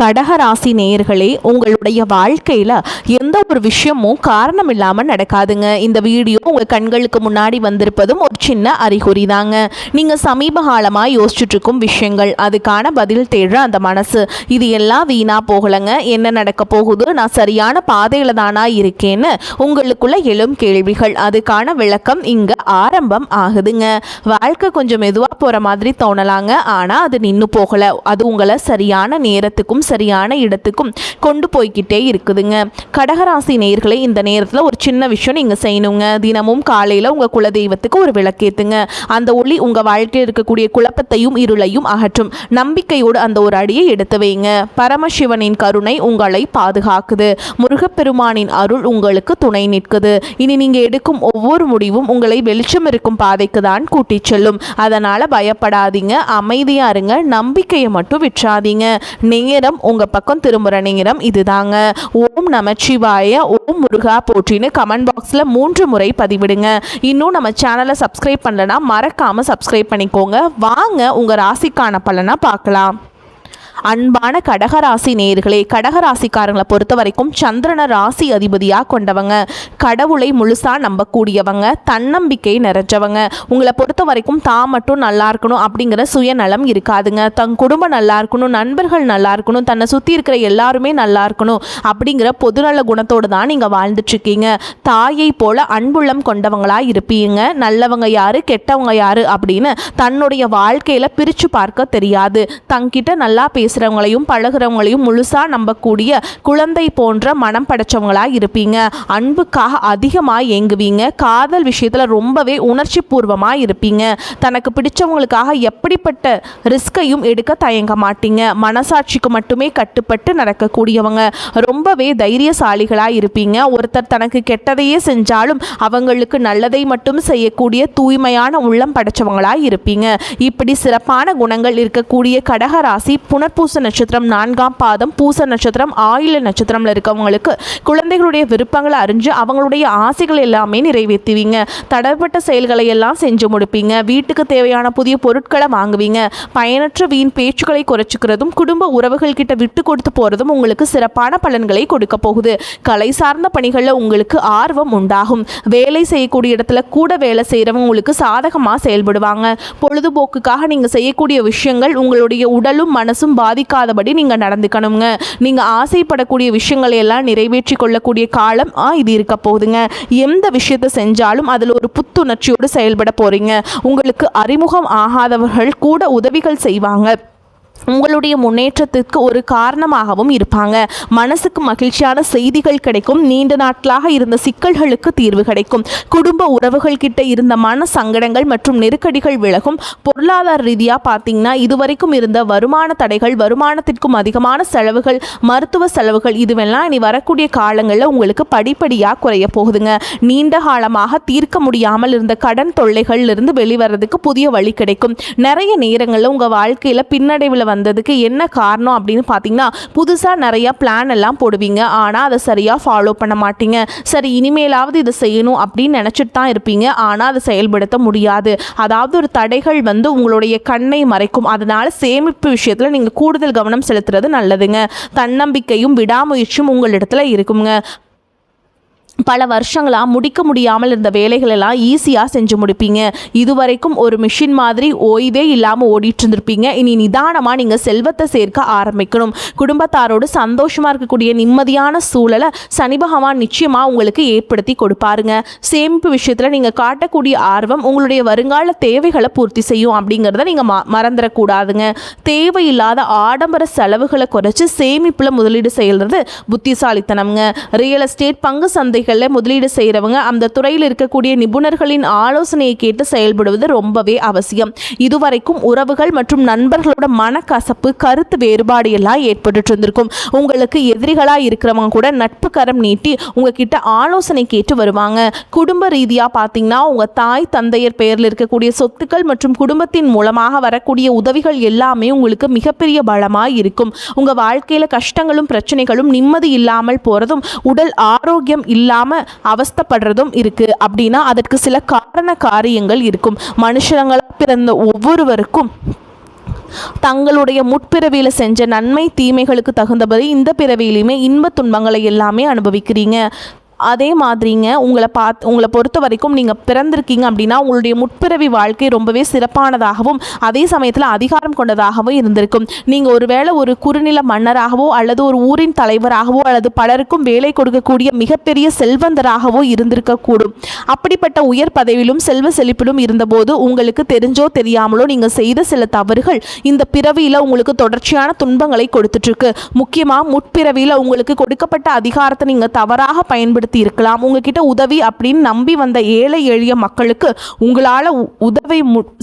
கடகராசி நேயர்களே, உங்களுடைய வாழ்க்கையில் எந்த ஒரு விஷயமும் காரணம் இல்லாமல் நடக்காதுங்க. இந்த வீடியோ உங்கள் கண்களுக்கு முன்னாடி வந்திருப்பதும் ஒரு சின்ன அறிகுறி தாங்க. நீங்கள் சமீப காலமாக யோசிச்சுட்டு இருக்கும் விஷயங்கள், அதுக்கான பதில் தேடுற அந்த மனசு, இது எல்லாம் வீணாக போகலைங்க. என்ன நடக்க போகுது, நான் சரியான பாதையில் தானா இருக்கேன்னு உங்களுக்குள்ள எழும் கேள்விகள், அதுக்கான விளக்கம் இங்கே ஆரம்பம் ஆகுதுங்க. வாழ்க்கை கொஞ்சம் மெதுவாக போகிற மாதிரி தோணலாங்க, ஆனால் அது நின்று போகலை. அது உங்களை சரியான நேரத்துக்கும் சரியான இடத்துக்கும் கொண்டு போய்கிட்டே இருக்குதுங்க. கடகராசி நேயர்களே, இந்த நேரத்தில் ஒரு சின்ன விஷயம் நீங்கள் செய்யணுங்க. தினமும் காலையில் உங்கள் குலதெய்வத்துக்கு ஒரு விளக்கேற்றுங்க. அந்த ஒளி உங்கள் வாழ்க்கையில் இருக்கக்கூடிய குழப்பத்தையும் இருளையும் அகற்றும். நம்பிக்கையோடு அந்த ஒரு அடியை எடுத்து வைங்க. பரமசிவனின் கருணை உங்களை பாதுகாக்குது. முருகப்பெருமானின் அருள் உங்களுக்கு துணை நிற்குது. இனி நீங்கள் எடுக்கும் ஒவ்வொரு முடிவும் உங்களை வெளிச்சம் இருக்கும் பாதைக்கு தான் கூட்டிச் செல்லும். அதனால் பயப்படாதீங்க, அமைதியா இருங்க, நம்பிக்கையை மட்டும் விற்றாதீங்க. நேரம் உங்க பக்கம் திரும்புற நேரம் இதுதாங்க. ஓம் நமச்சிவாய, ஓம் முருகா போற்றின்னு கமெண்ட் பாக்ஸ்ல 3 முறை பதிவிடுங்க. இன்னும் நம்ம சேனலை சப்ஸ்கிரைப் பண்ணலனா மறக்காம சப்ஸ்கிரைப் பண்ணிக்கோங்க. வாங்க உங்க ராசிக்கான பலனை பார்க்கலாம். அன்பான கடகராசி நேயர்களே, கடகராசிக்காரங்களை பொறுத்த வரைக்கும் சந்திரனை ராசி அதிபதியாக கொண்டவங்க, கடவுளை முழுசா நம்பக்கூடியவங்க, தன்னம்பிக்கை நிறைஞ்சவங்க. உங்களை பொறுத்த வரைக்கும் தான் மட்டும் நல்லா இருக்கணும் அப்படிங்கிற சுயநலம் இருக்காதுங்க. தன் குடும்பம் நல்லா இருக்கணும், நண்பர்கள் நல்லா இருக்கணும், தன்னை சுற்றி இருக்கிற எல்லாருமே நல்லா இருக்கணும் அப்படிங்கிற பொதுநல குணத்தோடு தான் நீங்கள் வாழ்ந்துட்டுருக்கீங்க. தாயை போல அன்புள்ளம் கொண்டவங்களாக இருப்பீங்க. நல்லவங்க யாரு, கெட்டவங்க யாரு அப்படின்னு தன்னுடைய வாழ்க்கையில் பிரித்து பார்க்க தெரியாது. தங்கிட்ட நல்லா பேசுகிறவங்களையும் பழகிறவங்களையும் முழுசாக நம்பக்கூடிய குழந்தை போன்ற மனம் படைச்சவங்களாக இருப்பீங்க. அன்புக்காக அதிகமாக ஏங்குவீங்க. காதல் விஷயத்தில் ரொம்பவே உணர்ச்சி பூர்வமாக இருப்பீங்க. தனக்கு பிடிச்சவங்களுக்காக எப்படிப்பட்ட ரிஸ்கையும் எடுக்க தயங்க மாட்டீங்க. மனசாட்சிக்கு மட்டுமே கட்டுப்பட்டு நடக்கக்கூடியவங்க. ரொம்பவே தைரியசாலிகளாக இருப்பீங்க. ஒருத்தர் தனக்கு கெட்டதையே செஞ்சாலும் அவங்களுக்கு நல்லதை மட்டும் செய்யக்கூடிய தூய்மையான உள்ளம் படைச்சவங்களாக இருப்பீங்க. இப்படி சிறப்பான குணங்கள் இருக்கக்கூடிய கடகராசி புனர்பூச நட்சத்திரம் 4ஆம் பாதம், பூச நட்சத்திரம், ஆயில நட்சத்திரம்ல இருக்கவங்களுக்கு குழந்தைகளுடைய விருப்பங்களை அறிஞ்சு அவங்களுடைய ஆசைகள் எல்லாமே நிறைவேற்றுவீங்க. தடைப்பட்ட செயல்களை எல்லாம் செஞ்சு முடிப்பீங்க. வீட்டுக்கு தேவையான புதிய பொருட்களை வாங்குவீங்க. பயனற்ற வீண் பேச்சுக்களை குறைச்சிக்கிறதும் குடும்ப உறவுகள் கிட்ட விட்டு கொடுத்து போறதும் உங்களுக்கு சிறப்பான பலன்களை கொடுக்க போகுது. கலை சார்ந்த பணிகளில் உங்களுக்கு ஆர்வம் உண்டாகும். வேலை செய்யக்கூடிய இடத்துல கூட வேலை செய்யறவங்க உங்களுக்கு சாதகமாக செயல்படுவாங்க. பொழுதுபோக்குக்காக நீங்க செய்யக்கூடிய விஷயங்கள் உங்களுடைய உடலும் மனசும் பாதிக்காதபடி நீங்க நடந்துக்கணுங்க. நீங்க ஆசைப்படக்கூடிய விஷயங்களை எல்லாம் நிறைவேற்றி கொள்ளக்கூடிய காலம் இது இருக்க போகுதுங்க. எந்த விஷயத்தை செஞ்சாலும் அதில் ஒரு புத்துணர்ச்சியோடு செயல்பட போறீங்க. உங்களுக்கு அறிமுகம் ஆகாதவர்கள் கூட உதவிகள் செய்வாங்க. உங்களுடைய முன்னேற்றத்திற்கு ஒரு காரணமாகவும் இருப்பாங்க. மனசுக்கு மகிழ்ச்சியான செய்திகள் கிடைக்கும். நீண்ட நாட்களாக இருந்த சிக்கல்களுக்கு தீர்வு கிடைக்கும். குடும்ப உறவுகள் கிட்ட இருந்த மன சங்கடங்கள் மற்றும் நெருக்கடிகள் விலகும். பொருளாதார ரீதியாக பார்த்தீங்கன்னா இதுவரைக்கும் இருந்த வருமான தடைகள், வருமானத்திற்கும் அதிகமான செலவுகள், மருத்துவ செலவுகள், இதுவெல்லாம் இனி வரக்கூடிய காலங்களில் உங்களுக்கு படிப்படியாக குறைய போகுதுங்க. நீண்ட காலமாக தீர்க்க முடியாமல் இருந்த கடன் தொல்லைகளிலிருந்து வெளிவரதுக்கு புதிய வழி கிடைக்கும். நிறைய நேரங்களில் உங்கள் வாழ்க்கையில் பின்னடைவில் வந்ததுக்கு என்ன காரணம் அப்படின்னு பார்த்தீங்கன்னா, புதுசாக நிறைய பிளான் எல்லாம் போடுவீங்க. ஆனால் அதை சரியாக ஃபாலோ பண்ண மாட்டீங்க. சரி, இனிமேலாவது இதை செய்யணும் அப்படின்னு நினச்சிட்டு தான் இருப்பீங்க. ஆனால் அதை செயல்படுத்த முடியாது. அதாவது ஒரு தடைகள் உங்களுடைய கண்ணை மறைக்கும். அதனால சேமிப்பு விஷயத்தில் நீங்கள் கூடுதல் கவனம் செலுத்துறது நல்லதுங்க. தன்னம்பிக்கையும் விடாமுயற்சியும் உங்களிடத்துல இருக்குங்க. பல வருஷங்களாக முடிக்க முடியாமல் இருந்த வேலைகள் எல்லாம் ஈஸியாக செஞ்சு முடிப்பீங்க. இதுவரைக்கும் ஒரு மிஷின் மாதிரி ஓய்வே இல்லாமல் ஓடிட்டு இருந்திருப்பீங்க. இனி நிதானமாக நீங்கள் செல்வத்தை சேர்க்க ஆரம்பிக்கணும். குடும்பத்தாரோடு சந்தோஷமாக இருக்கக்கூடிய நிம்மதியான சூழலை சனி பகவான் நிச்சயமாக உங்களுக்கு ஏற்படுத்தி கொடுப்பாருங்க. சேமிப்பு விஷயத்தில் நீங்கள் காட்டக்கூடிய ஆர்வம் உங்களுடைய வருங்கால தேவைகளை பூர்த்தி செய்யும் அப்படிங்கிறத நீங்கள் மறந்துடக்கூடாதுங்க. தேவையில்லாத ஆடம்பர செலவுகளை குறைச்சி சேமிப்பில் முதலீடு செய்கிறது புத்திசாலித்தனம்ங்க. ரியல் எஸ்டேட், பங்கு சந்தைகள் முதலீடு செய்கிறவங்க அந்த துறையில் இருக்கக்கூடிய நிபுணர்களின் ஆலோசனையை கேட்டு செயல்படுவது ரொம்பவே அவசியம். இதுவரைக்கும் உறவுகள் மற்றும் நண்பர்களோட மனக்கசப்பு, கருத்து வேறுபாடு எல்லாம் ஏற்பட்டு இருந்திருக்கும். உங்களுக்கு எதிரிகளாக இருக்கிறவங்க கூட நட்பு கரம் நீட்டி உங்ககிட்ட ஆலோசனை கேட்டு வருவாங்க. குடும்ப ரீதியாக பார்த்தீங்கன்னா உங்கள் தாய் தந்தையர் பெயரில் இருக்கக்கூடிய சொத்துக்கள் மற்றும் குடும்பத்தின் மூலமாக வரக்கூடிய உதவிகள் எல்லாமே உங்களுக்கு மிகப்பெரிய பலமாக இருக்கும். உங்கள் வாழ்க்கையில் கஷ்டங்களும் பிரச்சனைகளும் நிம்மதி இல்லாமல் போகிறதும், உடல் ஆரோக்கியம் இல்லாமல் அவஸ்தப்படுறதும் இருக்கு அப்படின்னா அதற்கு சில காரண காரியங்கள் இருக்கும். மனுஷங்களா பிறந்த ஒவ்வொருவருக்கும் தங்களுடைய முற்பிறவியில் செஞ்ச நன்மை தீமைகளுக்கு தகுந்தபடி இந்த பிறவியிலையுமே இன்ப துன்பங்களை எல்லாமே அனுபவிக்கிறீங்க. அதே மாதிரிங்க உங்களை பொறுத்த வரைக்கும் நீங்கள் பிறந்திருக்கீங்க அப்படின்னா உங்களுடைய முற்பிறவி வாழ்க்கை ரொம்பவே சிறப்பானதாகவும் அதே சமயத்தில் அதிகாரம் கொண்டதாகவும் இருந்திருக்கும். நீங்கள் ஒருவேளை ஒரு குறுநில மன்னராகவோ அல்லது ஒரு ஊரின் தலைவராகவோ அல்லது பலருக்கும் வேலை கொடுக்கக்கூடிய மிகப்பெரிய செல்வந்தராகவோ இருந்திருக்கக்கூடும். அப்படிப்பட்ட உயர் பதவியிலும் செல்வ செழிப்பிலும் இருந்தபோது உங்களுக்கு தெரிஞ்சோ தெரியாமலோ நீங்கள் செய்த சில தவறுகள் இந்த பிறவியில் உங்களுக்கு தொடர்ச்சியான துன்பங்களை கொடுத்துட்ருக்கு. முக்கியமாக முற்பிறவியில் உங்களுக்கு கொடுக்கப்பட்ட அதிகாரத்தை நீங்கள் தவறாக பயன்படுத்தி இருக்கலாம். உங்ககிட்ட உதவி அப்படின்னு நம்பி வந்த ஏழை எளிய மக்களுக்கு உங்களால் உதவி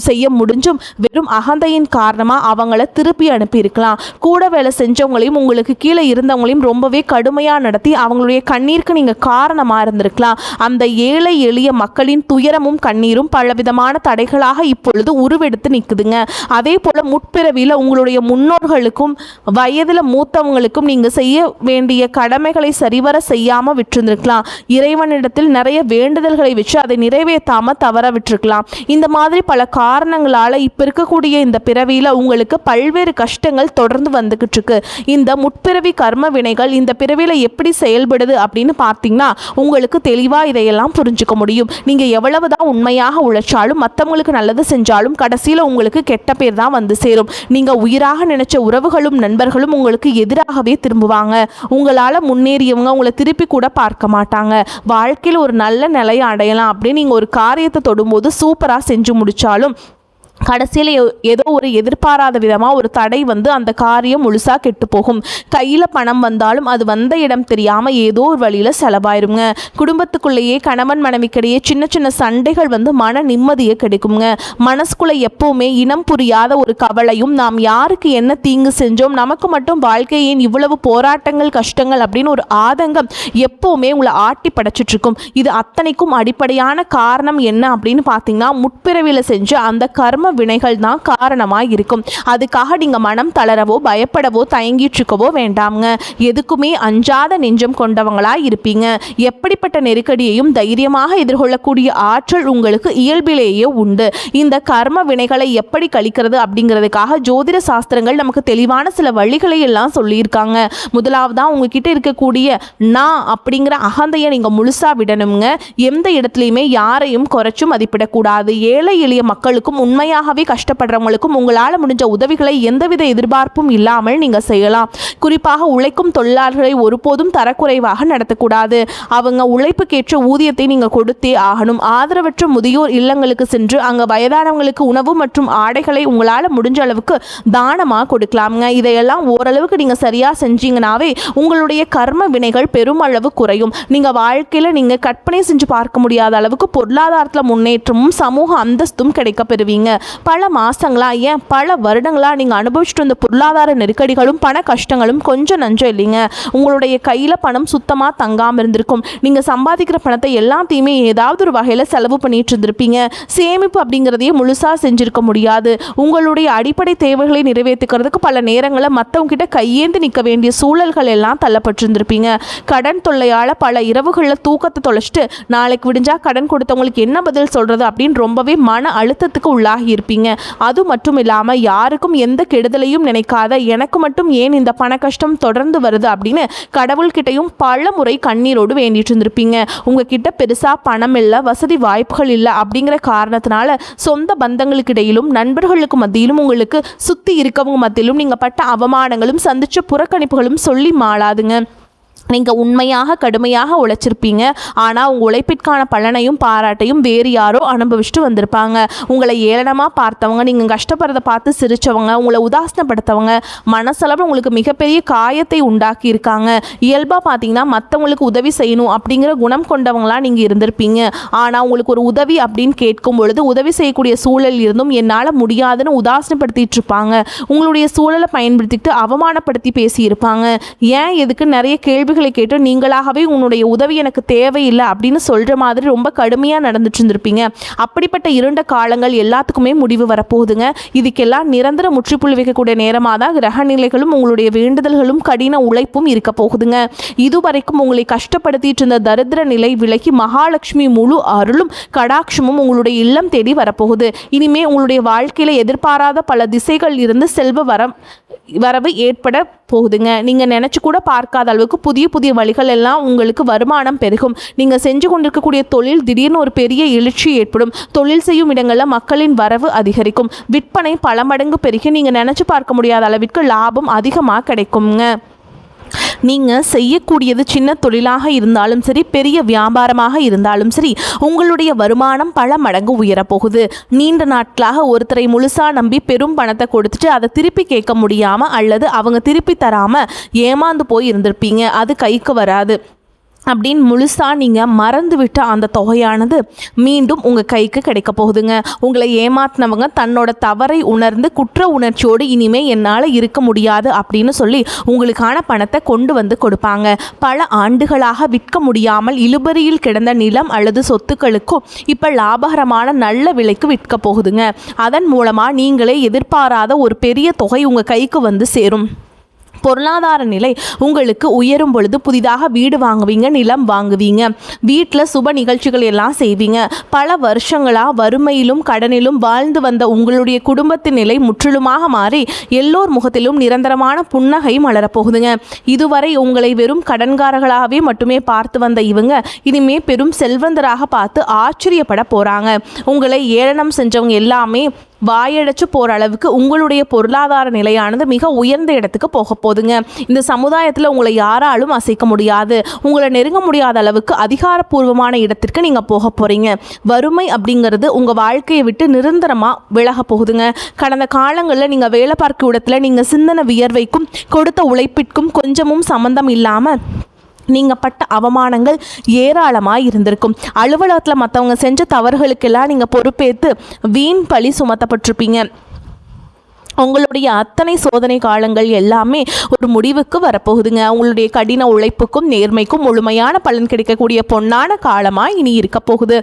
செய்ய முடிஞ்சும் வெறும் அகந்தையின் காரணமாக அவங்கள திருப்பி அனுப்பி இருக்கலாம். கூட வேலை செஞ்சவங்களையும் உங்களுக்கு கீழே இருந்தவங்களையும் ரொம்பவே கடுமையாக நடத்தி அவங்களுடைய கண்ணீருக்கு நீங்கள் காரணமாக இருந்திருக்கலாம். அந்த ஏழை எளிய மக்களின் துயரமும் கண்ணீரும் பலவிதமான தடைகளாக இப்பொழுது உருவெடுத்து நிற்குதுங்க. அதே போல் முற்பிறவியில் உங்களுடைய முன்னோர்களுக்கும் வயதில் மூத்தவங்களுக்கும் நீங்கள் செய்ய வேண்டிய கடமைகளை சரிவர செய்யாமல் விட்டுருந்துருக்கலாம். இறைவனிடத்தில் நிறைய வேண்டுதல்களை வச்சு அதை நிறைவேற்றாம தவற விட்டுருக்கலாம். இந்த மாதிரி பல காரணங்களால் இப்போ இருக்கக்கூடிய இந்த பிறவியில் உங்களுக்கு பல்வேறு கஷ்டங்கள் தொடர்ந்து வந்துகிட்டு இருக்கு. இந்த முற்பிறவி கர்ம வினைகள் இந்த பிறவியில் எப்படி செயல்படுது அப்படின்னு பார்த்தீங்கன்னா உங்களுக்கு தெளிவாக இதையெல்லாம் புரிஞ்சுக்க முடியும். நீங்கள் எவ்வளவுதான் உண்மையாக உழைச்சாலும் மற்றவங்களுக்கு நல்லது செஞ்சாலும் கடைசியில் உங்களுக்கு கெட்ட பேர் தான் வந்து சேரும். நீங்கள் உயிராக நினைச்ச உறவுகளும் நண்பர்களும் உங்களுக்கு எதிராகவே திரும்புவாங்க. உங்களால் முன்னேறியவங்க உங்களை திருப்பி கூட பார்க்க மாட்டாங்க. வாழ்க்கையில் ஒரு நல்ல நிலையை அடையலாம் அப்படின்னு நீங்கள் ஒரு காரியத்தை தொடும்போது சூப்பராக செஞ்சு முடித்தாலும் கடைசியில் ஏதோ ஒரு எதிர்பாராத விதமாக ஒரு தடை வந்து அந்த காரியம் முழுசாக கெட்டு போகும். கையில் பணம் வந்தாலும் அது வந்த இடம் தெரியாமல் ஏதோ ஒரு வழியில் செலவாயிருங்க. குடும்பத்துக்குள்ளேயே கணவன் மனைவிக்கிடையே சின்ன சின்ன சண்டைகள் வந்து மன நிம்மதியை கிடைக்குங்க. மனசுக்குள்ளே எப்போவுமே இனம் புரியாத ஒரு கவலையும் நாம் யாருக்கு என்ன தீங்கு செஞ்சோம், நமக்கு மட்டும் வாழ்க்கையின் இவ்வளவு போராட்டங்கள் கஷ்டங்கள் அப்படின்னு ஒரு ஆதங்கம் எப்போவுமே உங்களை ஆட்டி படைச்சிட்ருக்கும். இது அத்தனைக்கும் அடிப்படையான காரணம் என்ன அப்படின்னு பார்த்தீங்கன்னா முற்பிறவியில் செஞ்ச அந்த கர்ம வினைகள் தான் காரணமாக இருக்கும். அதுக்காக நீங்கள் மனம் தளரவோ பயப்படவோ தயங்கிட்டுருக்கவோ வேண்டாம்ங்க. எதுக்குமே அஞ்சாத நெஞ்சம் கொண்டவங்களாக இருப்பீங்க. எப்படிப்பட்ட நெருக்கடியையும் தைரியமாக எதிர்கொள்ளக்கூடிய ஆற்றல் உங்களுக்கு இயல்பிலேயே உண்டு. இந்த கர்ம வினைகளை எப்படி கழிக்கிறது அப்படிங்கிறதுக்காக ஜோதிட சாஸ்திரங்கள் நமக்கு தெளிவான சில வழிகளை எல்லாம் சொல்லியிருக்காங்க. முதலாவதாக உங்ககிட்ட இருக்கக்கூடிய நான் அப்படிங்கிற அகந்தையை நீங்கள் முழுசாக விடணுங்க. எந்த இடத்துலையுமே யாரையும் குறைச்சும் மதிப்பிடக்கூடாது. ஏழை எளிய மக்களுக்கும் உண்மையாக கஷ்டப்படுறவங்களுக்கும் உங்களால் முடிஞ்ச உதவிகளை எந்தவித எதிர்பார்ப்பும் இல்லாமல் நீங்கள் செய்யலாம். குறிப்பாக உழைக்கும் தொழிலாளர்களை ஒருபோதும் தரக்குறைவாக நடத்தக்கூடாது. அவங்க உழைப்புக்கேற்ற ஊதியத்தை நீங்கள் கொடுத்தே ஆகணும். ஆதரவற்ற முதியோர் இல்லங்களுக்கு சென்று அங்கே வயதானவங்களுக்கு உணவு மற்றும் ஆடைகளை உங்களால் முடிஞ்ச அளவுக்கு தானமாக கொடுக்கலாமுங்க. இதையெல்லாம் ஓரளவுக்கு நீங்கள் சரியாக செஞ்சீங்கன்னாவே உங்களுடைய கர்ம வினைகள் பெருமளவு குறையும். நீங்கள் வாழ்க்கையில் நீங்கள் கற்பனை செஞ்சு பார்க்க முடியாத அளவுக்கு பொருளாதாரத்தில் முன்னேற்றமும் சமூக அந்தஸ்தும் கிடைக்க பெறுவீங்க. பல மாசங்களா ஏன் பல வருடங்களா நீங்க அனுபவிச்சுட்டு வந்த பொருளாதார நெருக்கடிகளும் பண கஷ்டங்களும் கொஞ்சம் நஞ்சம் இல்லைங்க. உங்களுடைய கையில பணம் சுத்தமா தங்காம இருந்திருக்கும். நீங்க சம்பாதிக்கிற பணத்தை எல்லாத்தையுமே ஏதாவது ஒரு வகையில செலவு பண்ணிட்டு இருந்திருப்பீங்க. சேமிப்பு அப்படிங்கிறதையே முழுசா செஞ்சிருக்க முடியாது. உங்களுடைய அடிப்படை தேவைகளை நிறைவேற்றிக்கிறதுக்கு பல நேரங்களில் மற்றவங்க கிட்ட கையேந்து நிற்க வேண்டிய சூழல்கள் எல்லாம் தள்ளப்பட்டிருந்திருப்பீங்க. கடன் தொல்லையால பல இரவுகளில் தூக்கத்தை தொலைச்சிட்டு நாளைக்கு விடிஞ்சா கடன் கொடுத்தவங்களுக்கு என்ன பதில் சொல்றது அப்படின்னு ரொம்பவே மன அழுத்தத்துக்கு உள்ளாகி இருப்பீங்க. அது மட்டும் இல்லாமல் யாருக்கும் எந்த கெடுதலையும் நினைக்காத எனக்கு மட்டும் ஏன் இந்த பண கஷ்டம் தொடர்ந்து வருது அப்படின்னு கடவுள்கிட்டையும் பல முறை கண்ணீரோடு வேண்டிட்டு இருந்திருப்பீங்க. உங்ககிட்ட பெருசா பணம் இல்லை, வசதி வாய்ப்புகள் இல்லை அப்படிங்கிற காரணத்தினால சொந்த பந்தங்களுக்கு இடையிலும் நண்பர்களுக்கு மத்தியிலும் உங்களுக்கு சுத்தி இருக்கவங்க மத்தியிலும் நீங்க பட்ட அவமானங்களும் சந்திச்ச புறக்கணிப்புகளும் சொல்லி மாளாதுங்க. நீங்கள் உண்மையாக கடுமையாக உழைச்சிருப்பீங்க. ஆனால் உங்கள் உழைப்பிற்கான பலனையும் பாராட்டையும் வேறு யாரோ அனுபவிச்சுட்டு வந்திருப்பாங்க. உங்களை ஏளனமாக பார்த்தவங்க, நீங்கள் கஷ்டப்படுறதை பார்த்து சிரித்தவங்க, உங்களை உதாசனப்படுத்தவங்க மனசளவு உங்களுக்கு மிகப்பெரிய காயத்தை உண்டாக்கி இருக்காங்க. இயல்பாக பார்த்தீங்கன்னா மற்றவங்களுக்கு உதவி செய்யணும் அப்படிங்கிற குணம் கொண்டவங்களாக நீங்கள் இருந்திருப்பீங்க. ஆனால் உங்களுக்கு ஒரு உதவி அப்படின்னு கேட்கும் பொழுது உதவி செய்யக்கூடிய சூழல் இருந்தும் என்னால் முடியாதுன்னு உதாசனப்படுத்திட்டு இருப்பாங்க. உங்களுடைய சூழலை பயன்படுத்திட்டு அவமானப்படுத்தி பேசியிருப்பாங்க. ஏன் எதுக்கு நிறைய கேள்விகள் கேள்விகளை கேட்டு நீங்களாகவே உன்னுடைய உதவி எனக்கு தேவையில்லை அப்படின்னு சொல்கிற மாதிரி ரொம்ப கடுமையாக நடந்துட்டு இருந்திருப்பீங்க. அப்படிப்பட்ட இருண்ட காலங்கள் எல்லாத்துக்குமே முடிவு வரப்போகுதுங்க. இதுக்கெல்லாம் நிரந்தர முற்றுப்புள்ளி வைக்கக்கூடிய நேரமாக தான் கிரக நிலைகளும் உங்களுடைய வேண்டுதல்களும் கடின உழைப்பும் இருக்க போகுதுங்க. இதுவரைக்கும் உங்களை கஷ்டப்படுத்திட்டு இருந்த தரித்திர நிலை விலகி மகாலட்சுமி முழு அருளும் கடாட்சமும் உங்களுடைய இல்லம் தேடி வரப்போகுது. இனிமே உங்களுடைய வாழ்க்கையில எதிர்பாராத பல திசைகள் இருந்து செல்வ வரவு ஏற்பட போகுதுங்க. நீங்கள் நினச்சி கூட பார்க்காத அளவுக்கு புதிய புதிய வழிகள் எல்லாம் உங்களுக்கு வருமானம் பெருகும். நீங்கள் செஞ்சு கொண்டிருக்கக்கூடிய தொழில் திடீர்னு ஒரு பெரிய எழுச்சி ஏற்படும். தொழில் செய்யும் இடங்களில் மக்களின் வரவு அதிகரிக்கும். விற்பனை பல மடங்கு பெருகி நீங்கள் நினச்சி பார்க்க முடியாத அளவிற்கு லாபம் அதிகமாக கிடைக்குங்க. நீங்கள் செய்யக்கூடியது சின்ன தொழிலாக இருந்தாலும் சரி, பெரிய வியாபாரமாக இருந்தாலும் சரி, உங்களுடைய வருமானம் பல மடங்கு உயரப்போகுது. நீண்ட நாட்களாக ஒருத்தரை முழுசாக நம்பி பெரும் பணத்தை கொடுத்துட்டு அதை திருப்பி கேட்க முடியாமல் அல்லது அவங்க திருப்பி தராமல் ஏமாந்து போய் இருந்திருப்பீங்க. அது கைக்கு வராது அப்படின்னு முழுசாக நீங்கள் மறந்துவிட்ட அந்த தொகையானது மீண்டும் உங்கள் கைக்கு கிடைக்க போகுதுங்க. உங்களை ஏமாத்தினவங்க தன்னோட தவறை உணர்ந்து குற்ற உணர்ச்சியோடு இனிமேல் என்னால் இருக்க முடியாது அப்படின்னு சொல்லி உங்களுக்கான பணத்தை கொண்டு வந்து கொடுப்பாங்க. பல ஆண்டுகளாக விற்க முடியாமல் இழுபறியில் கிடந்த நிலம் அல்லது சொத்துக்களுக்கும் இப்போ லாபகரமான நல்ல விலைக்கு விற்க போகுதுங்க. அதன் மூலமாக நீங்களே எதிர்பாராத ஒரு பெரிய தொகை உங்கள் கைக்கு வந்து சேரும். பொருளாதார நிலை உங்களுக்கு உயரும் பொழுது புதிதாக வீடு வாங்குவீங்க, நிலம் வாங்குவீங்க, வீட்டில் சுப நிகழ்ச்சிகள் எல்லாம் செய்வீங்க. பல வருஷங்களாக வறுமையிலும் கடனிலும் வாழ்ந்து வந்த உங்களுடைய குடும்பத்தின் நிலை முற்றிலுமாக மாறி எல்லோர் முகத்திலும் நிரந்தரமான புன்னகை மலரப்போகுதுங்க. இதுவரை உங்களை வெறும் கடன்காரர்களாகவே மட்டுமே பார்த்து வந்த இவங்க இனிமே பெரும் செல்வந்தராக பார்த்து ஆச்சரியப்பட போகிறாங்க. உங்களை ஏளனம் செஞ்சவங்க எல்லாமே வாயடைச்சு போகிற அளவுக்கு உங்களுடைய பொருளாதார நிலையானது மிக உயர்ந்த இடத்துக்கு போக போகுதுங்க. இந்த சமுதாயத்தில் உங்களை யாராலும் அசைக்க முடியாது. உங்களை நெருங்க முடியாத அளவுக்கு அதிகாரப்பூர்வமான இடத்திற்கு நீங்கள் போக போகிறீங்க. வறுமை அப்படிங்கிறது உங்கள் வாழ்க்கையை விட்டு நிரந்தரமாக விலக போகுதுங்க. கடந்த காலங்களில் நீங்கள் வேலை பார்க்கும் இடத்துல நீங்கள் சிந்தனை வியர்வைக்கும் கொடுத்த உழைப்பிற்கும் கொஞ்சமும் சம்பந்தம் இல்லாமல் நீங்கள் பட்ட அவமானங்கள் ஏராளமாக இருந்திருக்கும். அலுவலகத்தில் மற்றவங்க செஞ்ச தவறுகளுக்கெல்லாம் நீங்கள் பொறுப்பேற்று வீண் பழி சுமத்தப்பட்டிருப்பீங்க. உங்களுடைய அத்தனை சோதனை காலங்கள் எல்லாமே ஒரு முடிவுக்கு வரப்போகுதுங்க. உங்களுடைய கடின உழைப்புக்கும் நேர்மைக்கும் முழுமையான பலன் கிடைக்கக்கூடிய பொன்னான காலமாக இனி இருக்க போகுது.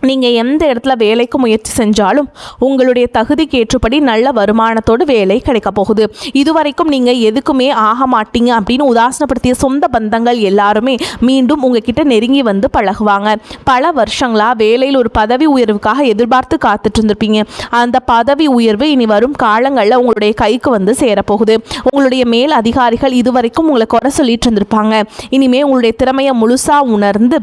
நீங்கள் எந்த இடத்துல வேலைக்கு முயற்சி செஞ்சாலும் உங்களுடைய தகுதிக்கு ஏற்றபடி நல்ல வருமானத்தோடு வேலை கிடைக்க போகுது. இதுவரைக்கும் நீங்கள் எதுக்குமே ஆக மாட்டீங்க அப்படின்னு உதாசனப்படுத்திய சொந்த பந்தங்கள் எல்லாருமே மீண்டும் உங்ககிட்ட நெருங்கி வந்து பழகுவாங்க. பல வருஷங்களாக வேலையில் ஒரு பதவி உயர்வுக்காக எதிர்பார்த்து காத்துட்டு இருந்திருப்பீங்க. அந்த பதவி உயர்வு இனி வரும் காலங்களில் உங்களுடைய கைக்கு வந்து சேரப்போகுது. உங்களுடைய மேல் அதிகாரிகள் இதுவரைக்கும் உங்களை குறை சொல்லிட்டு இருந்திருப்பாங்க. இனிமேல் உங்களுடைய திறமையை முழுசாக உணர்ந்து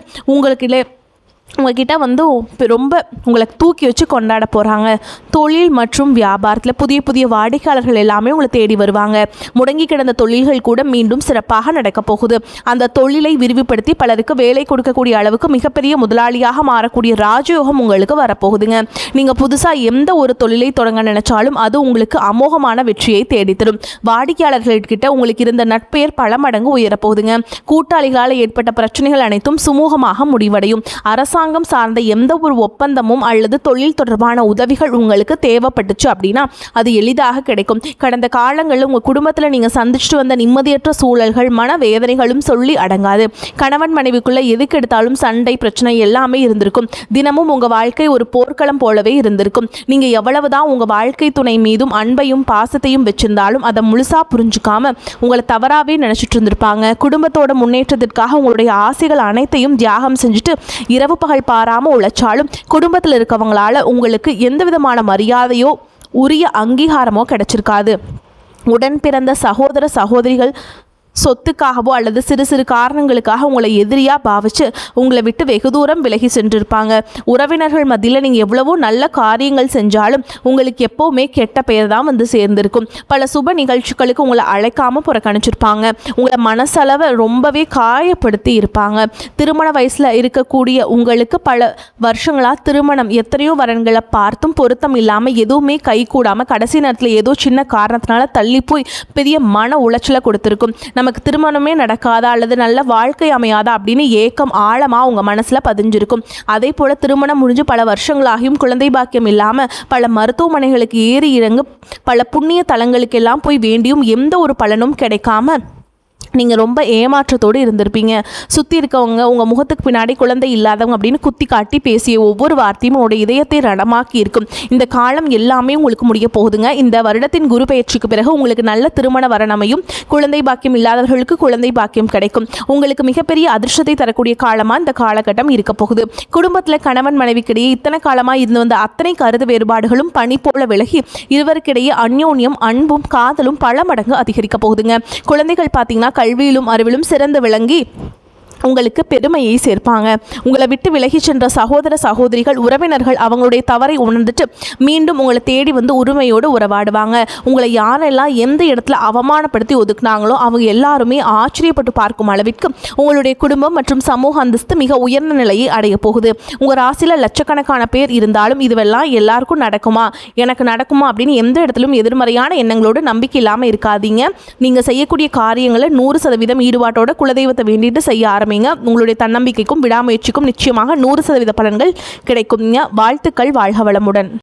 உங்ககிட்ட வந்து ரொம்ப உங்களை தூக்கி வச்சு கொண்டாட போகிறாங்க. தொழில் மற்றும் வியாபாரத்தில் புதிய புதிய வாடிக்கையாளர்கள் எல்லாமே உங்களை தேடி வருவாங்க. முடங்கி கிடந்த தொழில்கள் கூட மீண்டும் சிறப்பாக நடக்க போகுது. அந்த தொழிலை விரிவுபடுத்தி பலருக்கு வேலை கொடுக்கக்கூடிய அளவுக்கு மிகப்பெரிய முதலாளியாக மாறக்கூடிய ராஜயோகம் உங்களுக்கு வரப்போகுதுங்க. நீங்கள் புதுசாக எந்த ஒரு தொழிலை தொடங்க நினைச்சாலும் அது உங்களுக்கு அமோகமான வெற்றியை தேடித்தரும். வாடிக்கையாளர்கள்கிட்ட உங்களுக்கு இருந்த நட்பெயர் பல மடங்கு உயரப்போகுதுங்க. கூட்டாளிகளால் ஏற்பட்ட பிரச்சனைகள் அனைத்தும் சுமூகமாக முடிவடையும். அரசாங்கம் சார்ந்த எந்த ஒரு ஒப்பந்தமும் அல்லது தொழில் தொடர்பான உதவிகள் உங்களுக்கு தேவைப்பட்டுச்சு அப்படின்னா அது எளிதாக கிடைக்கும். கடந்த காலங்களில் உங்கள் குடும்பத்தில் நீங்கள் சந்திச்சுட்டு வந்த நிம்மதியற்ற சூழல்கள், மனவேதனைகளும் சொல்லி அடங்காது. கணவன் மனைவிக்குள்ள எதுக்கு எடுத்தாலும் சண்டை பிரச்சனை எல்லாமே இருந்திருக்கும். தினமும் உங்கள் வாழ்க்கை ஒரு போர்க்களம் போலவே இருந்திருக்கும். நீங்கள் எவ்வளவுதான் உங்கள் வாழ்க்கை துணை மீதும் அன்பையும் பாசத்தையும் வச்சிருந்தாலும் அதை முழுசாக புரிஞ்சுக்காம உங்களை தவறாகவே நினச்சிட்டு இருந்திருப்பாங்க. குடும்பத்தோட முன்னேற்றத்திற்காக உங்களுடைய ஆசைகள் அனைத்தையும் தியாகம் செஞ்சுட்டு இரவு பகல் பாராமல் உழைச்சாலும் குடும்பத்தில் இருக்கவங்களால உங்களுக்கு எந்த விதமான மரியாதையோ உரிய அங்கீகாரமோ கிடைச்சிருக்காது. உடன் பிறந்த சகோதர சகோதரிகள் சொத்துக்காகவோ அல்லது சிறு சிறு காரணங்களுக்காக உங்களை எதிரியாக பாவிச்சு உங்களை விட்டு வெகு தூரம் விலகி சென்றிருப்பாங்க. உறவினர்கள் மத்தியில் நீங்கள் எவ்வளவோ நல்ல காரியங்கள் செஞ்சாலும் உங்களுக்கு எப்போவுமே கெட்ட பெயர் தான் வந்து சேர்ந்திருக்கும். பல சுப நிகழ்ச்சிகளுக்கு உங்களை அழைக்காமல் புறக்கணிச்சிருப்பாங்க. உங்களை மனசளவை ரொம்பவே காயப்படுத்தி இருப்பாங்க. திருமண வயசில் இருக்கக்கூடிய உங்களுக்கு பல வருஷங்களாக திருமணம் எத்தனையோ வரன்களை பார்த்தும் பொருத்தம் இல்லாமல் எதுவுமே கை கூடாமல் கடைசி நேரத்தில் ஏதோ சின்ன காரணத்தினால தள்ளி போய் பெரிய மன உளைச்சலை கொடுத்துருக்கும். நமக்கு திருமணமே நடக்காதா அல்லது நல்ல வாழ்க்கை அமையாதா அப்படின்னு ஏக்கம் ஆழமாக உங்கள் மனசில் பதிஞ்சிருக்கும். அதே போல் திருமணம் முடிஞ்சு பல வருஷங்களாகியும் குழந்தை பாக்கியம் இல்லாமல் பல மருத்துவமனைகளுக்கு ஏறி இறங்கு பல புண்ணிய தலங்களுக்கெல்லாம் போய் வேண்டியும் எந்த ஒரு பலனும் கிடைக்காம நீங்கள் ரொம்ப ஏமாற்றத்தோடு இருந்திருப்பீங்க. சுற்றி இருக்கவங்க உங்கள் முகத்துக்கு பின்னாடி குழந்தை இல்லாதவங்க அப்படின்னு குத்தி காட்டி பேசிய ஒவ்வொரு வார்த்தையும் உங்களுடைய இதயத்தை ரணமாக்கி இருக்கும். இந்த காலம் எல்லாமே உங்களுக்கு முடிய போகுதுங்க. இந்த வருடத்தின் குரு பயிற்சிக்கு பிறகு உங்களுக்கு நல்ல திருமண வரணமையும், குழந்தை பாக்கியம் இல்லாதவர்களுக்கு குழந்தை பாக்கியம் கிடைக்கும். உங்களுக்கு மிகப்பெரிய அதிர்ஷ்டத்தை தரக்கூடிய காலமாக இந்த காலகட்டம் இருக்க போகுது. குடும்பத்தில் கணவன் மனைவிக்கிடையே இத்தனை காலமாக இருந்து வந்த அத்தனை கருத்து வேறுபாடுகளும் பனி போல விலகி இருவருக்கிடையே அந்யோன்யம், அன்பும் காதலும் பல மடங்கு அதிகரிக்க போகுதுங்க. குழந்தைகள் பார்த்தீங்கன்னா கல்வியிலும் அறிவிலும் சிறந்து விளங்கி உங்களுக்கு பெருமையை சேர்ப்பாங்க. உங்களை விட்டு விலகி சென்ற சகோதர சகோதரிகள், உறவினர்கள் அவங்களுடைய தவறை உணர்ந்துட்டு மீண்டும் உங்களை தேடி வந்து உரிமையோடு உறவாடுவாங்க. உங்களை யாரெல்லாம் எந்த இடத்துல அவமானப்படுத்தி ஒதுக்குனாங்களோ அவங்க எல்லாருமே ஆச்சரியப்பட்டு பார்க்கும் அளவிற்கு உங்களுடைய குடும்பம் மற்றும் சமூக அந்தஸ்து மிக உயர்ந்த நிலையை அடைய போகுது. உங்கள் ராசியில் லட்சக்கணக்கான பேர் இருந்தாலும் இதுவெல்லாம் எல்லாருக்கும் நடக்குமா, எனக்கு நடக்குமா அப்படின்னு எந்த இடத்திலும் எதிர்மறையான எண்ணங்களோடு நம்பிக்கை இல்லாமல் இருக்காதீங்க. நீங்கள் செய்யக்கூடிய காரியங்களை 100% ஈடுபாட்டோட குலதெய்வத்தை வேண்டிட்டு செய்ய ஆரம்பிங்க. உங்களுடைய தன்னம்பிக்கைக்கும் விடாமுயற்சிக்கும் நிச்சயமாக 100% பலன்கள் கிடைக்கும். வாழ்த்துக்கள். வாழ்க வளமுடன்.